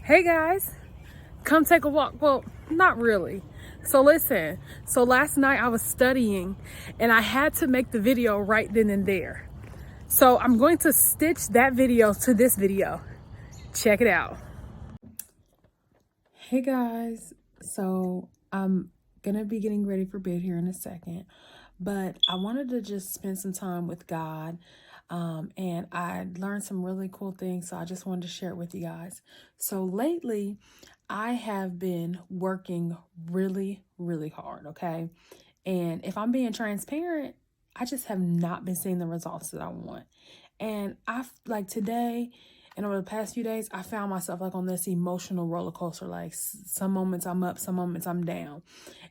Hey guys, come take a walk. Well, not really. So listen, so last night I was studying and I had to make the video right then and there. So I'm going to stitch that video to this video. Check it out. Hey guys, so I'm gonna be getting ready for bed here in a second, but I wanted to just spend some time with God. And I learned some really cool things, so I just wanted to share it with you guys. So lately, I have been working really, really hard, okay? And if I'm being transparent, I just have not been seeing the results that I want. And like today and over the past few days, I found myself like on this emotional roller coaster. Like some moments I'm up, some moments I'm down.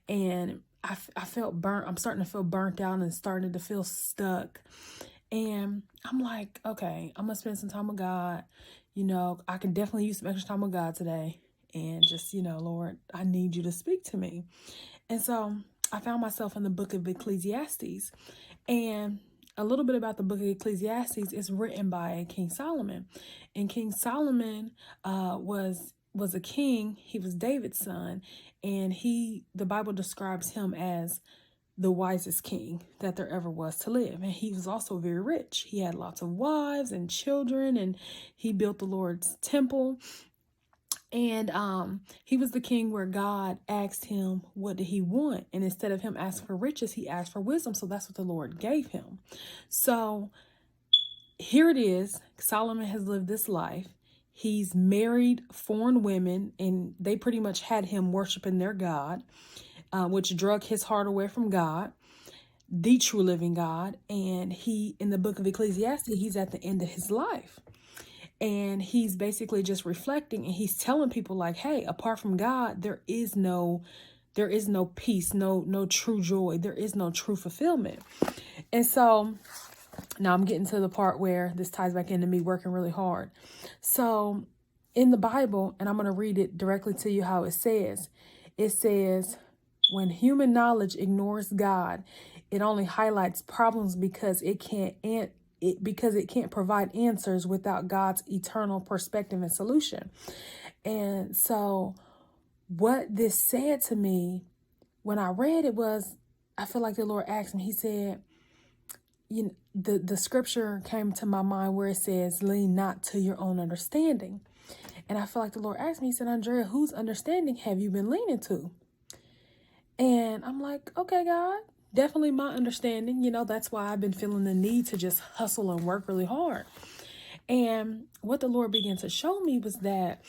And I felt burnt. I'm starting to feel burnt out and starting to feel stuck. And I'm like, okay, I'm going to spend some time with God. You know, I can definitely use some extra time with God today. And just, Lord, I need you to speak to me. And so I found myself in the book of Ecclesiastes. And a little bit about the book of Ecclesiastes is written by King Solomon. And King Solomon was a king. He was David's son. And the Bible describes him as the wisest king that there ever was to live. And he was also very rich. He had lots of wives and children, and he built the Lord's temple. And he was the king where God asked him, what did he want? And instead of him asking for riches, he asked for wisdom. So that's what the Lord gave him. So here it is. Solomon has lived this life. He's married foreign women, and they pretty much had him worshiping their God, which drug his heart away from God, the true living God. And he, in the book of Ecclesiastes, he's at the end of his life. And he's basically just reflecting, and he's telling people like, hey, apart from God, there is no peace, no true joy. There is no true fulfillment. And so now I'm getting to the part where this ties back into me working really hard. So in the Bible, and I'm going to read it directly to you how it says, when human knowledge ignores God, it only highlights problems because it can't provide answers without God's eternal perspective and solution. And so what this said to me when I read it was, I feel like the Lord asked me, he said, the scripture came to my mind where it says, lean not to your own understanding. And I feel like the Lord asked me, he said, Andrea, whose understanding have you been leaning to? And I'm like, okay, God, definitely my understanding. That's why I've been feeling the need to just hustle and work really hard. And what the Lord began to show me was that,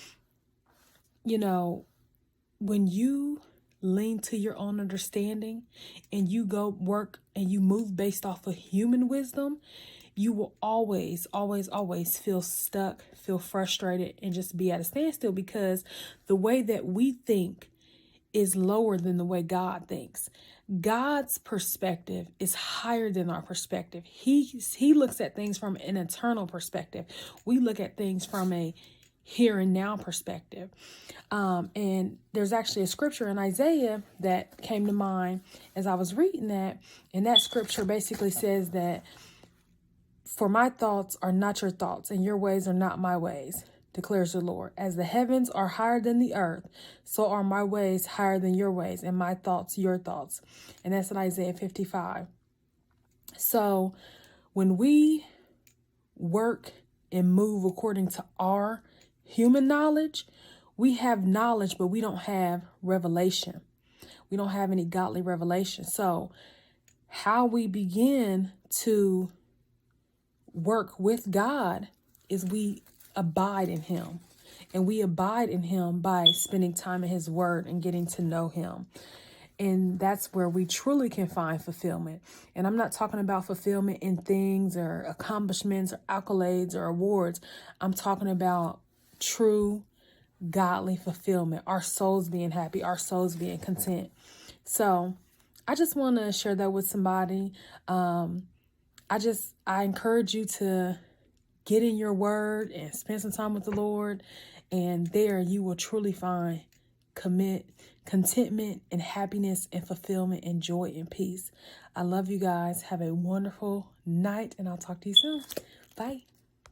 when you lean to your own understanding and you go work and you move based off of human wisdom, you will always, always, always feel stuck, feel frustrated, and just be at a standstill, because the way that we think is lower than the way God thinks. God's perspective is higher than our perspective. He looks at things from an eternal perspective. We look at things from a here and now perspective. And there's actually a scripture in Isaiah that came to mind as I was reading that. And that scripture basically says that, for my thoughts are not your thoughts, and your ways are not my ways, declares the Lord. As the heavens are higher than the earth, so are my ways higher than your ways, and my thoughts your thoughts. And that's in Isaiah 55. So when we work and move according to our human knowledge, we have knowledge, but we don't have revelation. We don't have any godly revelation. So how we begin to work with God is we abide in him. And we abide in him by spending time in his word and getting to know him. And that's where we truly can find fulfillment. And I'm not talking about fulfillment in things or accomplishments or accolades or awards. I'm talking about true godly fulfillment, our souls being happy, our souls being content. So I just want to share that with somebody. I encourage you to get in your word and spend some time with the Lord. And there you will truly find contentment and happiness and fulfillment and joy and peace. I love you guys. Have a wonderful night, and I'll talk to you soon. Bye.